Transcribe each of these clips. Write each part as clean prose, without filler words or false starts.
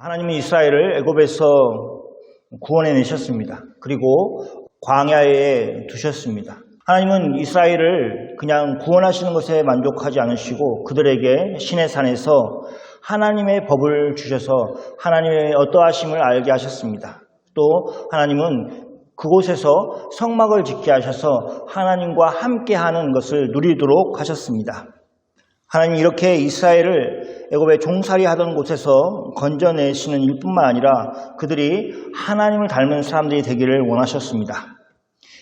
하나님은 이스라엘을 애굽에서 구원해 내셨습니다. 그리고 광야에 두셨습니다. 하나님은 이스라엘을 그냥 구원하시는 것에 만족하지 않으시고 그들에게 시내산에서 하나님의 법을 주셔서 하나님의 어떠하심을 알게 하셨습니다. 또 하나님은 그곳에서 성막을 짓게 하셔서 하나님과 함께하는 것을 누리도록 하셨습니다. 하나님이 이렇게 이스라엘을 애굽에 종살이 하던 곳에서 건져내시는 일뿐만 아니라 그들이 하나님을 닮은 사람들이 되기를 원하셨습니다.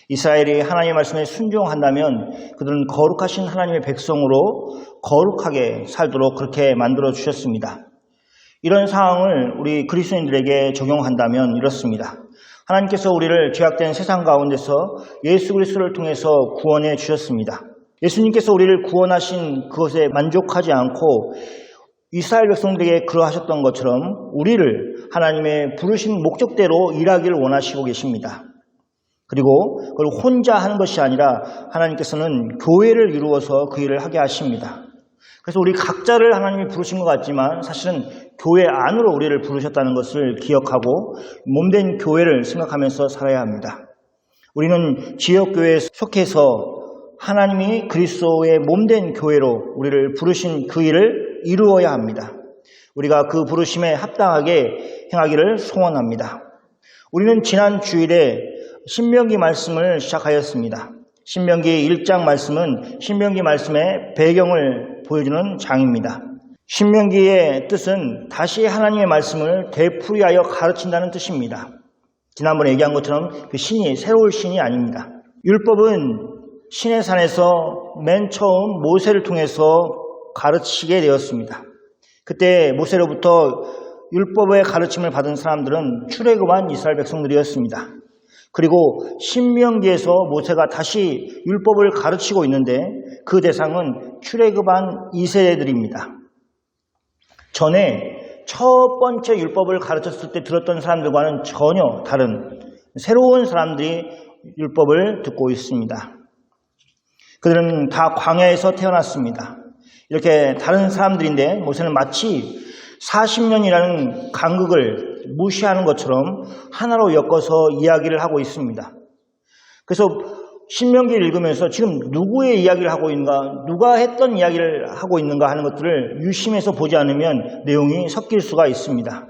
이스라엘이 하나님의 말씀에 순종한다면 그들은 거룩하신 하나님의 백성으로 거룩하게 살도록 그렇게 만들어 주셨습니다. 이런 상황을 우리 그리스도인들에게 적용한다면 이렇습니다. 하나님께서 우리를 죄악된 세상 가운데서 예수 그리스도를 통해서 구원해 주셨습니다. 예수님께서 우리를 구원하신 그것에 만족하지 않고 이스라엘 백성들에게 그러하셨던 것처럼 우리를 하나님의 부르신 목적대로 일하기를 원하시고 계십니다. 그리고 그걸 혼자 하는 것이 아니라 하나님께서는 교회를 이루어서 그 일을 하게 하십니다. 그래서 우리 각자를 하나님이 부르신 것 같지만 사실은 교회 안으로 우리를 부르셨다는 것을 기억하고 몸된 교회를 생각하면서 살아야 합니다. 우리는 지역교회에 속해서 하나님이 그리스도의 몸된 교회로 우리를 부르신 그 일을 이루어야 합니다. 우리가 그 부르심에 합당하게 행하기를 소원합니다. 우리는 지난 주일에 신명기 말씀을 시작하였습니다. 신명기 1장 말씀은 신명기 말씀의 배경을 보여주는 장입니다. 신명기의 뜻은 다시 하나님의 말씀을 되풀이하여 가르친다는 뜻입니다. 지난번에 얘기한 것처럼 그 신이 새로운 신이 아닙니다. 율법은 시내산에서 맨 처음 모세를 통해서 가르치게 되었습니다. 그때 모세로부터 율법의 가르침을 받은 사람들은 출애굽한 이스라엘 백성들이었습니다. 그리고 신명기에서 모세가 다시 율법을 가르치고 있는데 그 대상은 출애굽한 2세대들입니다. 전에 첫 번째 율법을 가르쳤을 때 들었던 사람들과는 전혀 다른 새로운 사람들이 율법을 듣고 있습니다. 그들은 다 광야에서 태어났습니다. 이렇게 다른 사람들인데 모세는 마치 40년이라는 간극을 무시하는 것처럼 하나로 엮어서 이야기를 하고 있습니다. 그래서 신명기를 읽으면서 지금 누구의 이야기를 하고 있는가, 누가 했던 이야기를 하고 있는가 하는 것들을 유심해서 보지 않으면 내용이 섞일 수가 있습니다.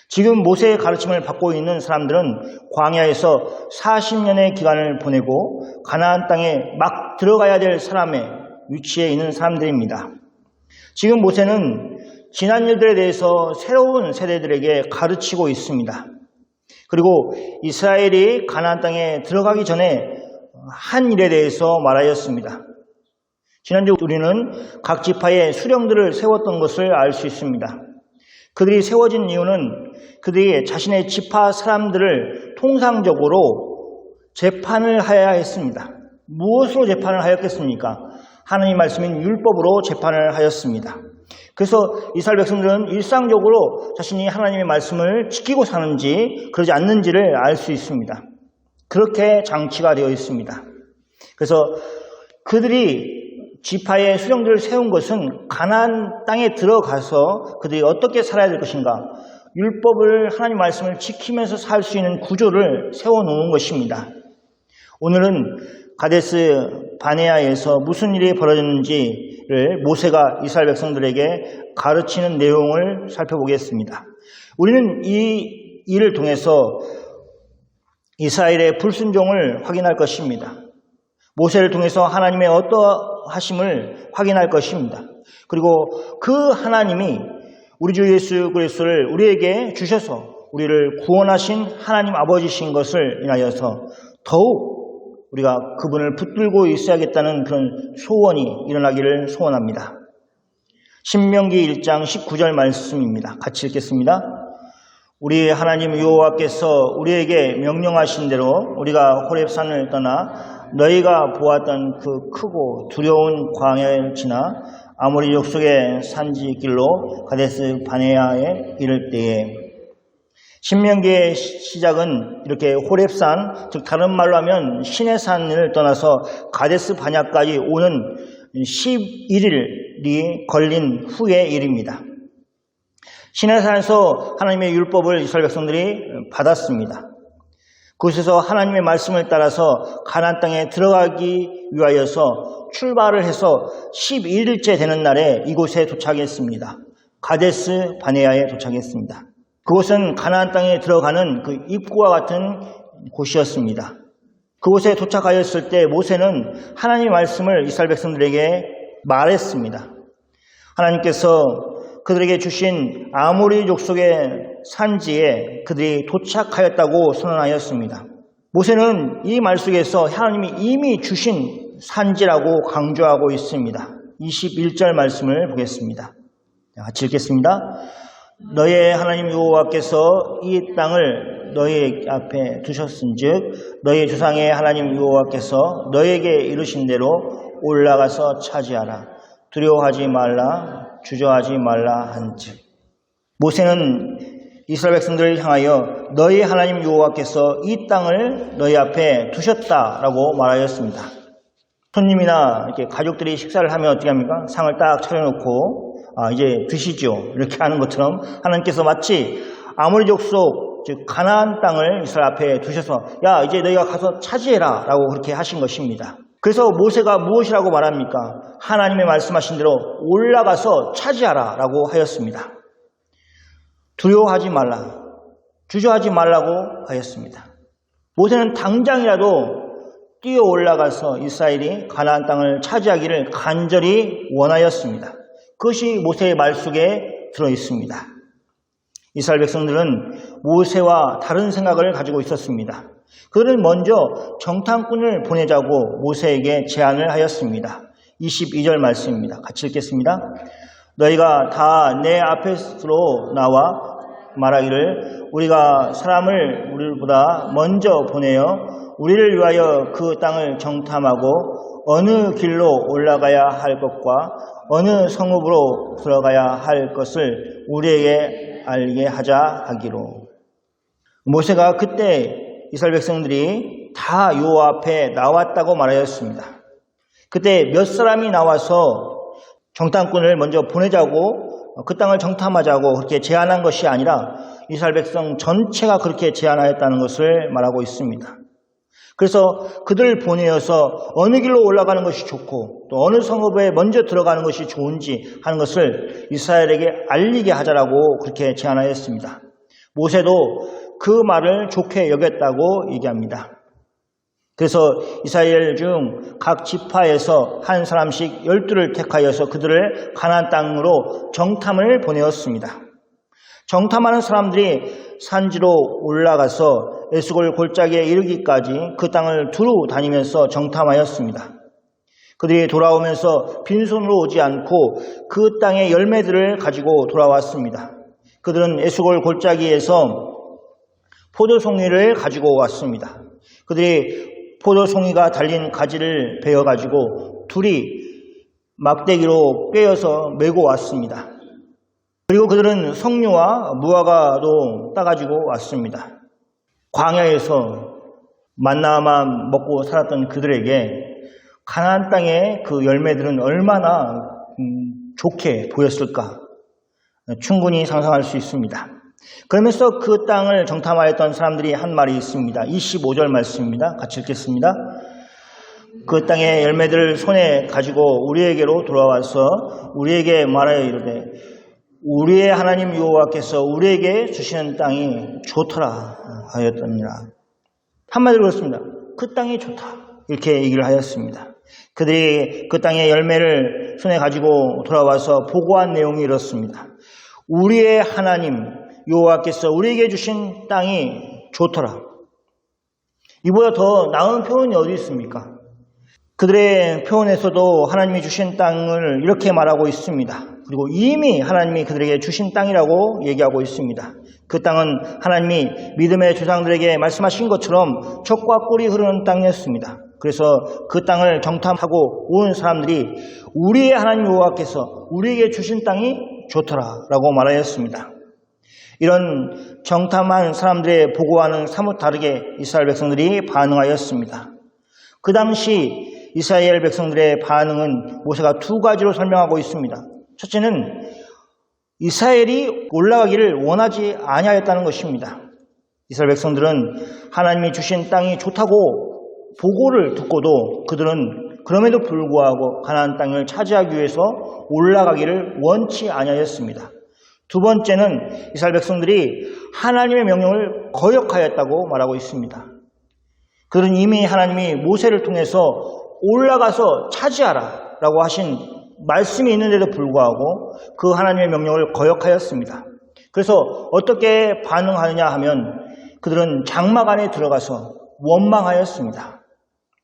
지금 모세의 가르침을 받고 있는 사람들은 광야에서 40년의 기간을 보내고 가나안 땅에 막 들어가야 될 사람의 위치에 있는 사람들입니다. 지금 모세는 지난 일들에 대해서 새로운 세대들에게 가르치고 있습니다. 그리고 이스라엘이 가나안 땅에 들어가기 전에 한 일에 대해서 말하였습니다. 지난주 우리는 각 지파의 수령들을 세웠던 것을 알 수 있습니다. 그들이 세워진 이유는 그들이 자신의 지파 사람들을 통상적으로 재판을 하여야 했습니다. 무엇으로 재판을 하였겠습니까? 하나님 말씀인 율법으로 재판을 하였습니다. 그래서 이스라엘 백성들은 일상적으로 자신이 하나님의 말씀을 지키고 사는지 그러지 않는지를 알 수 있습니다. 그렇게 장치가 되어 있습니다. 그래서 그들이 지파의 수령들을 세운 것은 가나안 땅에 들어가서 그들이 어떻게 살아야 될 것인가, 율법을 하나님 말씀을 지키면서 살 수 있는 구조를 세워놓은 것입니다. 오늘은 가데스 바네아에서 무슨 일이 벌어졌는지를 모세가 이스라엘 백성들에게 가르치는 내용을 살펴보겠습니다. 우리는 이 일을 통해서 이스라엘의 불순종을 확인할 것입니다. 모세를 통해서 하나님의 어떠하심을 확인할 것입니다. 그리고 그 하나님이 우리 주 예수 그리스도를 우리에게 주셔서 우리를 구원하신 하나님 아버지신 것을 인하여서 더욱 우리가 그분을 붙들고 있어야겠다는 그런 소원이 일어나기를 소원합니다. 신명기 1장 19절 말씀입니다. 같이 읽겠습니다. 우리 하나님 여호와께서 우리에게 명령하신 대로 우리가 호렙산을 떠나 너희가 보았던 그 크고 두려운 광야를 지나 아모리 족속의 산지길로 가데스 바네아에 이를 때에, 신명기의 시작은 이렇게 호렙산, 즉 다른 말로 하면 신의 산을 떠나서 가데스 바네아까지 오는 11일이 걸린 후의 일입니다. 시내산에서 하나님의 율법을 이스라엘 백성들이 받았습니다. 그곳에서 하나님의 말씀을 따라서 가나안 땅에 들어가기 위하여서 출발을 해서 11일째 되는 날에 이곳에 도착했습니다. 가데스 바네아에 도착했습니다. 그곳은 가나안 땅에 들어가는 그 입구와 같은 곳이었습니다. 그곳에 도착하였을 때 모세는 하나님의 말씀을 이스라엘 백성들에게 말했습니다. 하나님께서 그들에게 주신 아모리 족속의 산지에 그들이 도착하였다고 선언하였습니다. 모세는 이 말 속에서 하나님이 이미 주신 산지라고 강조하고 있습니다. 21절 말씀을 보겠습니다. 같이 읽겠습니다. 너의 하나님 여호와께서 이 땅을 너희 앞에 두셨은즉 너희 조상의 하나님 여호와께서 너에게 이르신 대로 올라가서 차지하라. 두려워하지 말라. 주저하지 말라 한즉. 모세는 이스라엘 백성들을 향하여 너희 하나님 여호와께서 이 땅을 너희 앞에 두셨다라고 말하였습니다. 손님이나 이렇게 가족들이 식사를 하면 어떻게 합니까? 상을 딱 차려놓고 이제 드시죠. 이렇게 하는 것처럼 하나님께서 마치 아모리 족속 즉 가나안 땅을 이스라엘 앞에 두셔서 야 이제 너희가 가서 차지해라 라고 그렇게 하신 것입니다. 그래서 모세가 무엇이라고 말합니까? 하나님의 말씀하신 대로 올라가서 차지하라 라고 하였습니다. 두려워하지 말라, 주저하지 말라고 하였습니다. 모세는 당장이라도 뛰어 올라가서 이스라엘이 가나안 땅을 차지하기를 간절히 원하였습니다. 그것이 모세의 말 속에 들어있습니다. 이스라엘 백성들은 모세와 다른 생각을 가지고 있었습니다. 그들은 먼저 정탐꾼을 보내자고 모세에게 제안을 하였습니다. 22절 말씀입니다. 같이 읽겠습니다. 너희가 다 내 앞에서 나와 말하기를 우리가 사람을 우리보다 먼저 보내어 우리를 위하여 그 땅을 정탐하고 어느 길로 올라가야 할 것과 어느 성읍으로 들어가야 할 것을 우리에게 알게 하자 하기로. 모세가 그때 이스라엘 백성들이 다 여호와 앞에 나왔다고 말하였습니다. 그때 몇 사람이 나와서 정탐꾼을 먼저 보내자고 그 땅을 정탐하자고 그렇게 제안한 것이 아니라 이스라엘 백성 전체가 그렇게 제안하였다는 것을 말하고 있습니다. 그래서 그들을 보내어서 어느 길로 올라가는 것이 좋고 또 어느 성읍에 먼저 들어가는 것이 좋은지 하는 것을 이스라엘에게 알리게 하자라고 그렇게 제안하였습니다. 모세도 그 말을 좋게 여겼다고 얘기합니다. 그래서 이스라엘 중 각 지파에서 한 사람씩 12를 택하여서 그들을 가나안 땅으로 정탐을 보내었습니다. 정탐하는 사람들이 산지로 올라가서 에스골 골짜기에 이르기까지 그 땅을 두루 다니면서 정탐하였습니다. 그들이 돌아오면서 빈손으로 오지 않고 그 땅의 열매들을 가지고 돌아왔습니다. 그들은 에스골 골짜기에서 포도송이를 가지고 왔습니다. 그들이 포도송이가 달린 가지를 베어가지고 둘이 막대기로 꿰어서 메고 왔습니다. 그리고 그들은 석류와 무화과도 따가지고 왔습니다. 광야에서 만나만 먹고 살았던 그들에게 가나안 땅의 그 열매들은 얼마나 좋게 보였을까 충분히 상상할 수 있습니다. 그러면서 그 땅을 정탐하였던 사람들이 한 말이 있습니다. 25절 말씀입니다. 같이 읽겠습니다. 그 땅의 열매들을 손에 가지고 우리에게로 돌아와서 우리에게 말하여 이르되 우리의 하나님 여호와께서 우리에게 주시는 땅이 좋더라 하였더니라. 한마디로 그렇습니다. 그 땅이 좋다 이렇게 얘기를 하였습니다. 그들이 그 땅의 열매를 손에 가지고 돌아와서 보고한 내용이 이렇습니다. 우리의 하나님 여호와께서 우리에게 주신 땅이 좋더라. 이보다 더 나은 표현이 어디 있습니까? 그들의 표현에서도 하나님이 주신 땅을 이렇게 말하고 있습니다. 그리고 이미 하나님이 그들에게 주신 땅이라고 얘기하고 있습니다. 그 땅은 하나님이 믿음의 조상들에게 말씀하신 것처럼 젖과 꿀이 흐르는 땅이었습니다. 그래서 그 땅을 정탐하고 온 사람들이 우리의 하나님 여호와께서 우리에게 주신 땅이 좋더라라고 말하였습니다. 이런 정탐한 사람들의 보고와는 사뭇 다르게 이스라엘 백성들이 반응하였습니다. 그 당시 이스라엘 백성들의 반응은 모세가 두 가지로 설명하고 있습니다. 첫째는 이스라엘이 올라가기를 원하지 아니하였다는 것입니다. 이스라엘 백성들은 하나님이 주신 땅이 좋다고 보고를 듣고도 그들은 그럼에도 불구하고 가나안 땅을 차지하기 위해서 올라가기를 원치 아니하였습니다. 두 번째는 이스라엘 백성들이 하나님의 명령을 거역하였다고 말하고 있습니다. 그들은 이미 하나님이 모세를 통해서 올라가서 차지하라 라고 하신 말씀이 있는데도 불구하고 그 하나님의 명령을 거역하였습니다. 그래서 어떻게 반응하느냐 하면 그들은 장막 안에 들어가서 원망하였습니다.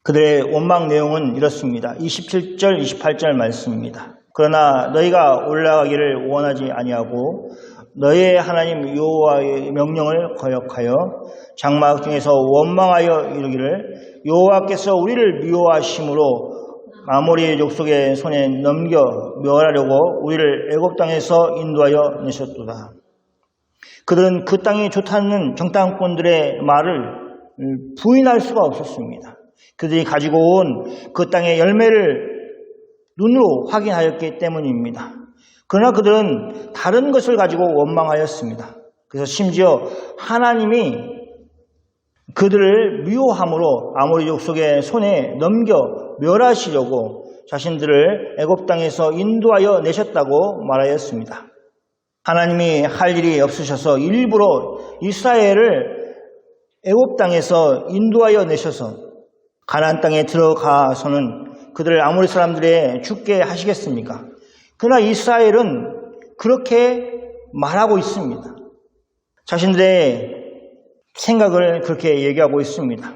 그들의 원망 내용은 이렇습니다. 27절, 28절 말씀입니다. 그러나 너희가 올라가기를 원하지 아니하고 너희의 하나님 여호와의 명령을 거역하여 장막 중에서 원망하여 이르기를 여호와께서 우리를 미워하심으로 아모리 족속의 손에 넘겨 멸하려고 우리를 애굽 땅에서 인도하여 내셨도다. 그들은 그 땅이 좋다는 정탐꾼들의 말을 부인할 수가 없었습니다. 그들이 가지고 온 그 땅의 열매를 눈으로 확인하였기 때문입니다. 그러나 그들은 다른 것을 가지고 원망하였습니다. 그래서 심지어 하나님이 그들을 미워함으로 아모리 족속의 손에 넘겨 멸하시려고 자신들을 애굽 땅에서 인도하여 내셨다고 말하였습니다. 하나님이 할 일이 없으셔서 일부러 이스라엘을 애굽 땅에서 인도하여 내셔서 가나안 땅에 들어가서는 그들을 아모리 사람들에 죽게 하시겠습니까? 그러나 이스라엘은 그렇게 말하고 있습니다. 자신들의 생각을 그렇게 얘기하고 있습니다.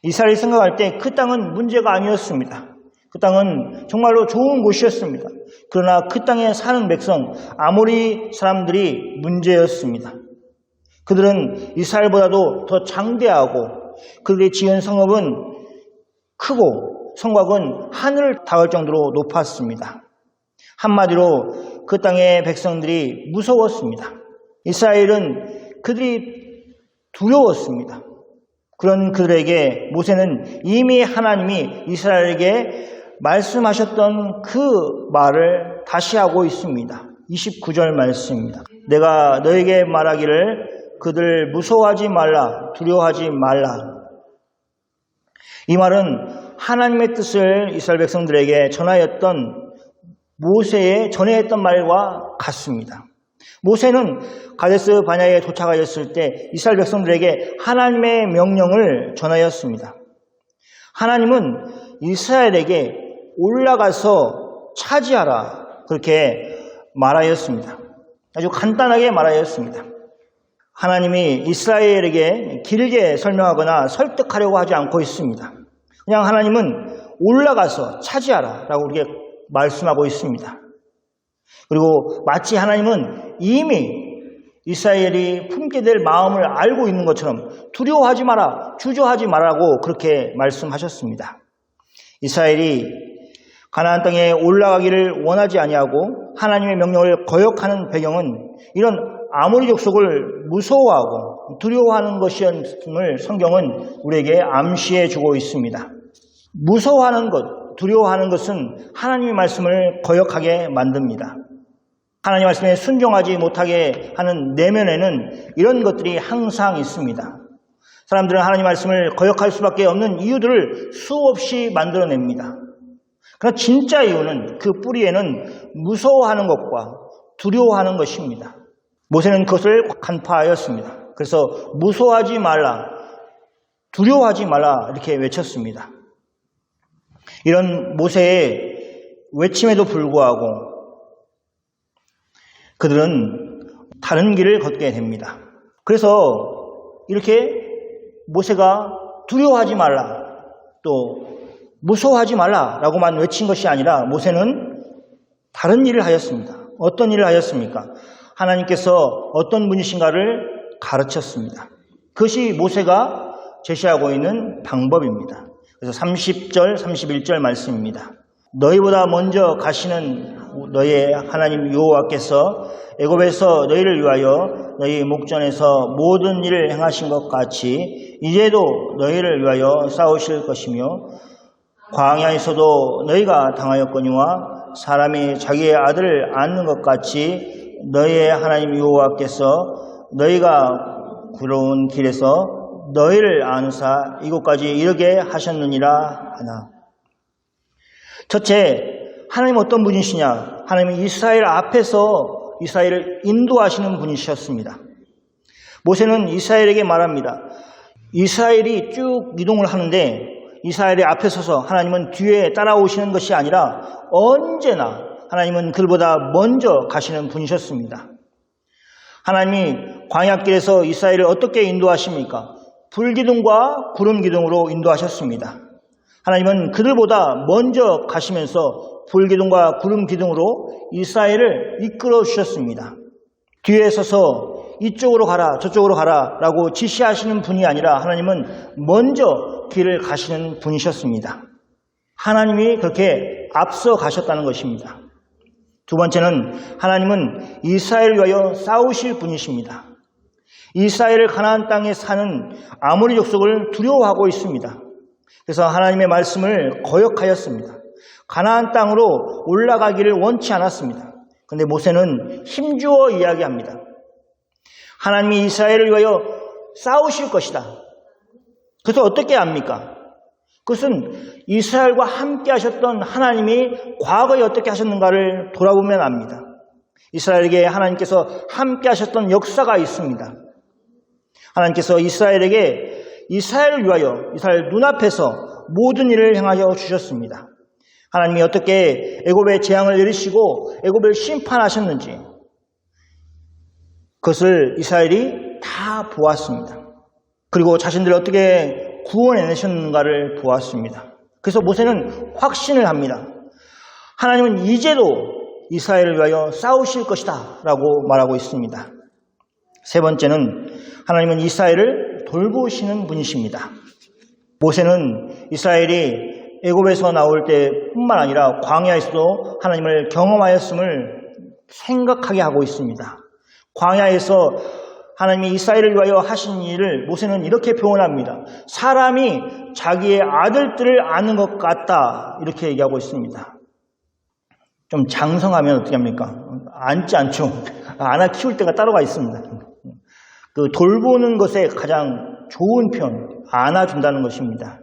이스라엘이 생각할 때 그 땅은 문제가 아니었습니다. 그 땅은 정말로 좋은 곳이었습니다. 그러나 그 땅에 사는 백성, 아모리 사람들이 문제였습니다. 그들은 이스라엘보다도 더 장대하고 그들의 지은 성읍은 크고 성곽은 하늘을 닿을 정도로 높았습니다. 한마디로 그 땅의 백성들이 무서웠습니다. 이스라엘은 그들이 두려웠습니다. 그런 그들에게 모세는 이미 하나님이 이스라엘에게 말씀하셨던 그 말을 다시 하고 있습니다. 29절 말씀입니다. 내가 너에게 말하기를 그들 무서워하지 말라, 두려워하지 말라. 이 말은 하나님의 뜻을 이스라엘 백성들에게 전하였던 모세의 전해했던 말과 같습니다. 모세는 가데스 바냐에 도착하였을 때 이스라엘 백성들에게 하나님의 명령을 전하였습니다. 하나님은 이스라엘에게 올라가서 차지하라 그렇게 말하였습니다. 아주 간단하게 말하였습니다. 하나님이 이스라엘에게 길게 설명하거나 설득하려고 하지 않고 있습니다. 그냥 하나님은 올라가서 차지하라 라고 그렇게 말씀하고 있습니다. 그리고 마치 하나님은 이미 이스라엘이 품게 될 마음을 알고 있는 것처럼 두려워하지 마라, 주저하지 말라고 그렇게 말씀하셨습니다. 이스라엘이 가나안 땅에 올라가기를 원하지 아니하고 하나님의 명령을 거역하는 배경은 이런 아모리 족속을 무서워하고 두려워하는 것이었음을 성경은 우리에게 암시해 주고 있습니다. 무서워하는 것, 두려워하는 것은 하나님의 말씀을 거역하게 만듭니다. 하나님의 말씀에 순종하지 못하게 하는 내면에는 이런 것들이 항상 있습니다. 사람들은 하나님의 말씀을 거역할 수밖에 없는 이유들을 수없이 만들어냅니다. 그러나 진짜 이유는 그 뿌리에는 무서워하는 것과 두려워하는 것입니다. 모세는 그것을 간파하였습니다. 그래서 무서워하지 말라, 두려워하지 말라 이렇게 외쳤습니다. 이런 모세의 외침에도 불구하고 그들은 다른 길을 걷게 됩니다. 그래서 이렇게 모세가 두려워하지 말라, 또 무서워하지 말라라고만 외친 것이 아니라 모세는 다른 일을 하였습니다. 어떤 일을 하였습니까? 하나님께서 어떤 분이신가를 가르쳤습니다. 그것이 모세가 제시하고 있는 방법입니다. 그래서 30절, 31절 말씀입니다. 너희보다 먼저 가시는 너희의 하나님 여호와께서 애굽에서 너희를 위하여 너희 목전에서 모든 일을 행하신 것 같이 이제도 너희를 위하여 싸우실 것이며 광야에서도 너희가 당하였거니와 사람이 자기의 아들을 안는 것 같이 너희의 하나님 여호와께서 너희가 걸어온 길에서 너희를 안으사 이곳까지 이르게 하셨느니라 하나. 첫째, 하나님은 어떤 분이시냐? 하나님은 이스라엘 앞에서 이스라엘을 인도하시는 분이셨습니다. 모세는 이스라엘에게 말합니다. 이스라엘이 쭉 이동을 하는데 이스라엘의 앞에 서서 하나님은 뒤에 따라오시는 것이 아니라 언제나 하나님은 그들보다 먼저 가시는 분이셨습니다. 하나님이 광야길에서 이스라엘을 어떻게 인도하십니까? 불기둥과 구름기둥으로 인도하셨습니다. 하나님은 그들보다 먼저 가시면서 불기둥과 구름기둥으로 이스라엘을 이끌어 주셨습니다. 뒤에 서서 이쪽으로 가라 저쪽으로 가라 라고 지시하시는 분이 아니라 하나님은 먼저 길을 가시는 분이셨습니다. 하나님이 그렇게 앞서 가셨다는 것입니다. 두 번째는 하나님은 이스라엘을 위하여 싸우실 분이십니다. 이스라엘을 가나안 땅에 사는 아모리 족속을 두려워하고 있습니다. 그래서 하나님의 말씀을 거역하였습니다. 가나안 땅으로 올라가기를 원치 않았습니다. 그런데 모세는 힘주어 이야기합니다. 하나님이 이스라엘을 위하여 싸우실 것이다. 그래서 어떻게 압니까? 그것은 이스라엘과 함께 하셨던 하나님이 과거에 어떻게 하셨는가를 돌아보면 압니다. 이스라엘에게 하나님께서 함께 하셨던 역사가 있습니다. 하나님께서 이스라엘에게 이스라엘을 위하여 이스라엘 눈앞에서 모든 일을 행하여 주셨습니다. 하나님이 어떻게 애굽의 재앙을 내리시고 애굽을 심판하셨는지 그것을 이스라엘이 다 보았습니다. 그리고 자신들을 어떻게 구원해내셨는가를 보았습니다. 그래서 모세는 확신을 합니다. 하나님은 이제도 이스라엘을 위하여 싸우실 것이다 라고 말하고 있습니다. 세 번째는 하나님은 이스라엘을 돌보시는 분이십니다. 모세는 이스라엘이 애굽에서 나올 때뿐만 아니라 광야에서도 하나님을 경험하였음을 생각하게 하고 있습니다. 광야에서 하나님이 이스라엘을 위하여 하신 일을 모세는 이렇게 표현합니다. 사람이 자기의 아들들을 아는 것 같다 이렇게 얘기하고 있습니다. 좀 장성하면 어떻게 합니까? 앉지 않죠. 아나 키울 때가 따로가 있습니다. 그 돌보는 것에 가장 좋은 표현, 안아준다는 것입니다.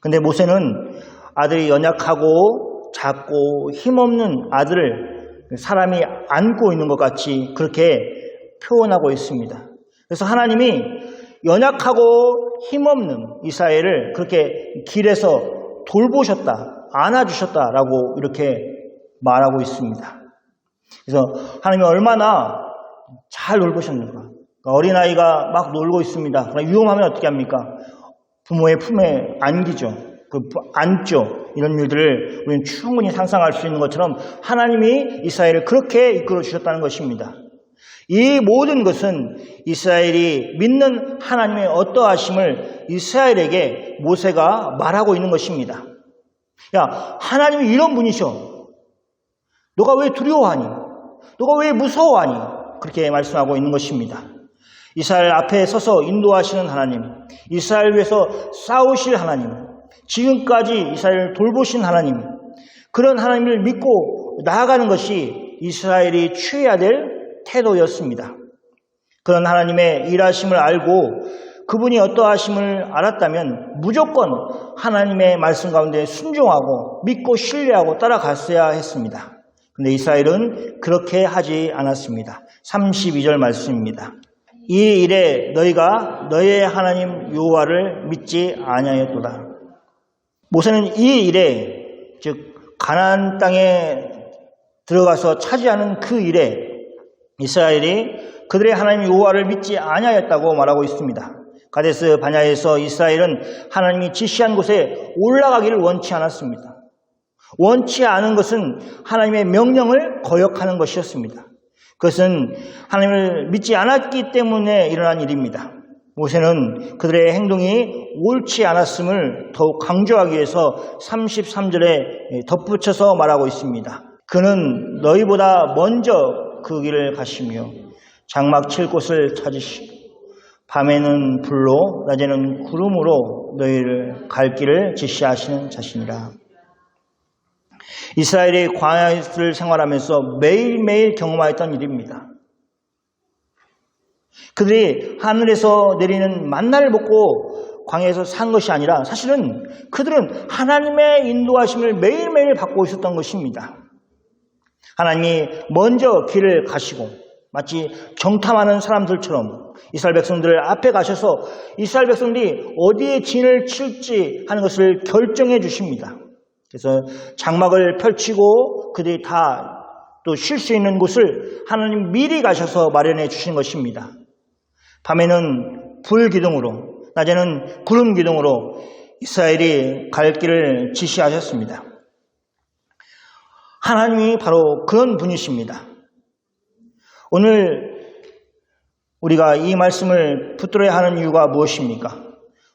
근데 모세는 아들이 연약하고 작고 힘없는 아들을 사람이 안고 있는 것 같이 그렇게 표현하고 있습니다. 그래서 하나님이 연약하고 힘없는 이스라엘을 그렇게 길에서 돌보셨다, 안아주셨다라고 이렇게 말하고 있습니다. 그래서 하나님이 얼마나 잘 돌보셨는가. 어린아이가 막 놀고 있습니다. 그러나 위험하면 어떻게 합니까? 부모의 품에 안기죠. 안죠. 이런 일들을 우리는 충분히 상상할 수 있는 것처럼 하나님이 이스라엘을 그렇게 이끌어 주셨다는 것입니다. 이 모든 것은 이스라엘이 믿는 하나님의 어떠하심을 이스라엘에게 모세가 말하고 있는 것입니다. 야, 하나님이 이런 분이셔. 너가 왜 두려워하니? 너가 왜 무서워하니? 그렇게 말씀하고 있는 것입니다. 이스라엘 앞에 서서 인도하시는 하나님, 이스라엘 위해서 싸우실 하나님, 지금까지 이스라엘을 돌보신 하나님, 그런 하나님을 믿고 나아가는 것이 이스라엘이 취해야 될 태도였습니다. 그런 하나님의 일하심을 알고 그분이 어떠하심을 알았다면 무조건 하나님의 말씀 가운데 순종하고 믿고 신뢰하고 따라갔어야 했습니다. 그런데 이스라엘은 그렇게 하지 않았습니다. 32절 말씀입니다. 이 일에 너희가 너희의 하나님 여호와를 믿지 아니하였도다. 모세는 이 일에, 즉 가나안 땅에 들어가서 차지하는 그 일에 이스라엘이 그들의 하나님 여호와를 믿지 아니하였다고 말하고 있습니다. 가데스 바냐에서 이스라엘은 하나님이 지시한 곳에 올라가기를 원치 않았습니다. 원치 않은 것은 하나님의 명령을 거역하는 것이었습니다. 그것은 하나님을 믿지 않았기 때문에 일어난 일입니다. 모세는 그들의 행동이 옳지 않았음을 더욱 강조하기 위해서 33절에 덧붙여서 말하고 있습니다. 그는 너희보다 먼저 그 길을 가시며 장막 칠 곳을 찾으시고 밤에는 불로 낮에는 구름으로 너희를 갈 길을 지시하시는 자신이라. 이스라엘이 광야를 생활하면서 매일매일 경험하였던 일입니다. 그들이 하늘에서 내리는 만나를 먹고 광야에서 산 것이 아니라 사실은 그들은 하나님의 인도하심을 매일매일 받고 있었던 것입니다. 하나님이 먼저 길을 가시고 마치 정탐하는 사람들처럼 이스라엘 백성들 앞에 가셔서 이스라엘 백성들이 어디에 진을 칠지 하는 것을 결정해 주십니다. 그래서 장막을 펼치고 그들이 다 또 쉴 수 있는 곳을 하나님 미리 가셔서 마련해 주신 것입니다. 밤에는 불 기둥으로, 낮에는 구름 기둥으로 이스라엘이 갈 길을 지시하셨습니다. 하나님이 바로 그런 분이십니다. 오늘 우리가 이 말씀을 붙들어야 하는 이유가 무엇입니까?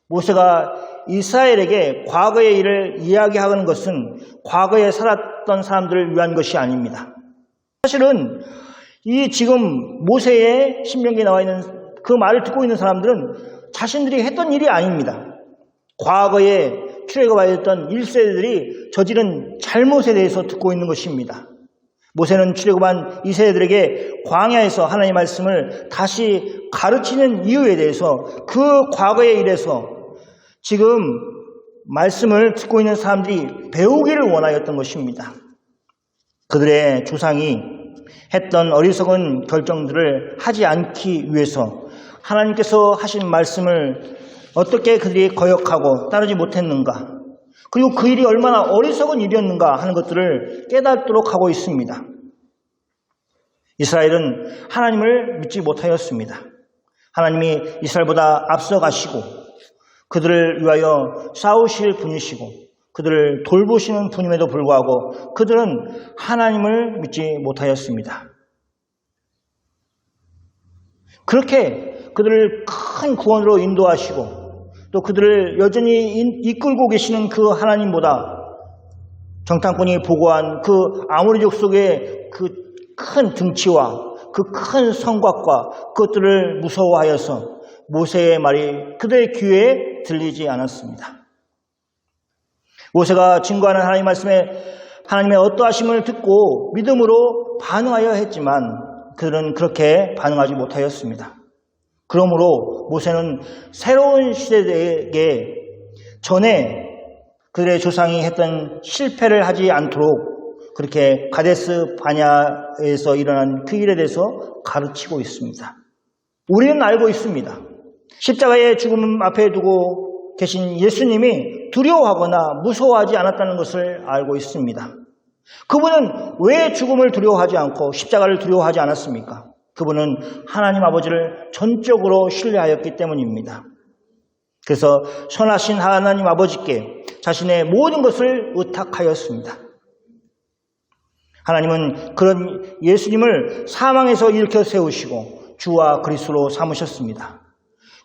모세가 이스라엘에게 과거의 일을 이야기하는 것은 과거에 살았던 사람들을 위한 것이 아닙니다. 사실은 이 지금 모세의 신명기에 나와 있는 그 말을 듣고 있는 사람들은 자신들이 했던 일이 아닙니다. 과거에 출애굽하였던 1세대들이 저지른 잘못에 대해서 듣고 있는 것입니다. 모세는 출애굽한 2세대들에게 광야에서 하나님의 말씀을 다시 가르치는 이유에 대해서 그 과거의 일에서 지금 말씀을 듣고 있는 사람들이 배우기를 원하였던 것입니다. 그들의 조상이 했던 어리석은 결정들을 하지 않기 위해서 하나님께서 하신 말씀을 어떻게 그들이 거역하고 따르지 못했는가, 그리고 그 일이 얼마나 어리석은 일이었는가 하는 것들을 깨닫도록 하고 있습니다. 이스라엘은 하나님을 믿지 못하였습니다. 하나님이 이스라엘보다 앞서가시고 그들을 위하여 싸우실 분이시고 그들을 돌보시는 분임에도 불구하고 그들은 하나님을 믿지 못하였습니다. 그렇게 그들을 큰 구원으로 인도하시고 또 그들을 여전히 이끌고 계시는 그 하나님보다 정탐꾼이 보고한 그 아모리족 속의 그 큰 등치와 그 큰 성곽과 그것들을 무서워하여서 모세의 말이 그들의 귀에 들리지 않았습니다. 모세가 증거하는 하나님의 말씀에 하나님의 어떠하심을 듣고 믿음으로 반응하여 했지만 그들은 그렇게 반응하지 못하였습니다. 그러므로 모세는 새로운 시대에게 전에 그들의 조상이 했던 실패를 하지 않도록 그렇게 가데스 바냐에서 일어난 그 일에 대해서 가르치고 있습니다. 우리는 알고 있습니다. 십자가의 죽음 앞에 두고 계신 예수님이 두려워하거나 무서워하지 않았다는 것을 알고 있습니다. 그분은 왜 죽음을 두려워하지 않고 십자가를 두려워하지 않았습니까? 그분은 하나님 아버지를 전적으로 신뢰하였기 때문입니다. 그래서 선하신 하나님 아버지께 자신의 모든 것을 의탁하였습니다. 하나님은 그런 예수님을 사망에서 일으켜 세우시고 주와 그리스도로 삼으셨습니다.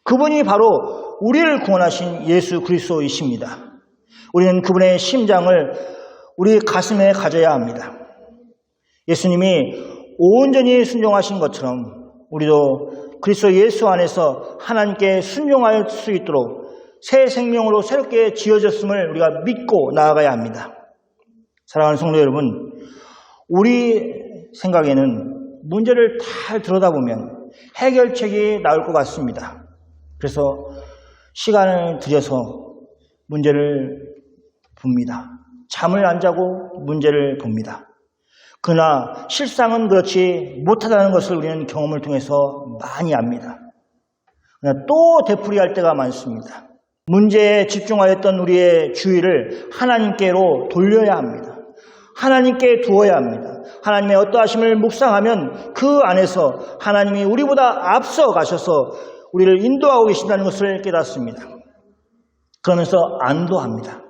그분이 바로 우리를 구원하신 예수 그리스도이십니다. 우리는 그분의 심장을 우리 가슴에 가져야 합니다. 예수님이 온전히 순종하신 것처럼 우리도 그리스도 예수 안에서 하나님께 순종할 수 있도록 새 생명으로 새롭게 지어졌음을 우리가 믿고 나아가야 합니다. 사랑하는 성도 여러분, 우리 생각에는 문제를 잘 들여다보면 해결책이 나올 것 같습니다. 그래서 시간을 들여서 문제를 봅니다. 잠을 안 자고 문제를 봅니다. 그러나 실상은 그렇지 못하다는 것을 우리는 경험을 통해서 많이 압니다. 그러나 또 되풀이할 때가 많습니다. 문제에 집중하였던 우리의 주의를 하나님께로 돌려야 합니다. 하나님께 두어야 합니다. 하나님의 어떠하심을 묵상하면 그 안에서 하나님이 우리보다 앞서 가셔서 우리를 인도하고 계신다는 것을 깨닫습니다. 그러면서 안도합니다.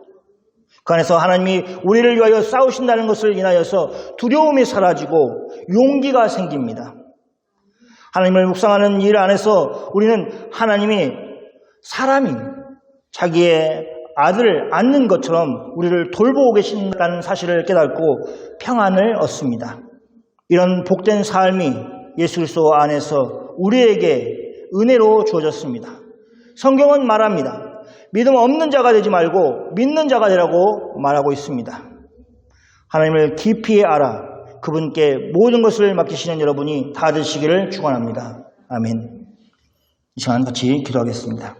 그 안에서 하나님이 우리를 위하여 싸우신다는 것을 인하여서 두려움이 사라지고 용기가 생깁니다. 하나님을 묵상하는 일 안에서 우리는 하나님이 사람이 자기의 아들을 안는 것처럼 우리를 돌보고 계신다는 사실을 깨닫고 평안을 얻습니다. 이런 복된 삶이 예수 그리스도 안에서 우리에게 은혜로 주어졌습니다. 성경은 말합니다. 믿음 없는 자가 되지 말고 믿는 자가 되라고 말하고 있습니다. 하나님을 깊이 알아 그분께 모든 것을 맡기시는 여러분이 다 되시기를 축원합니다. 아멘. 이 시간 같이 기도하겠습니다.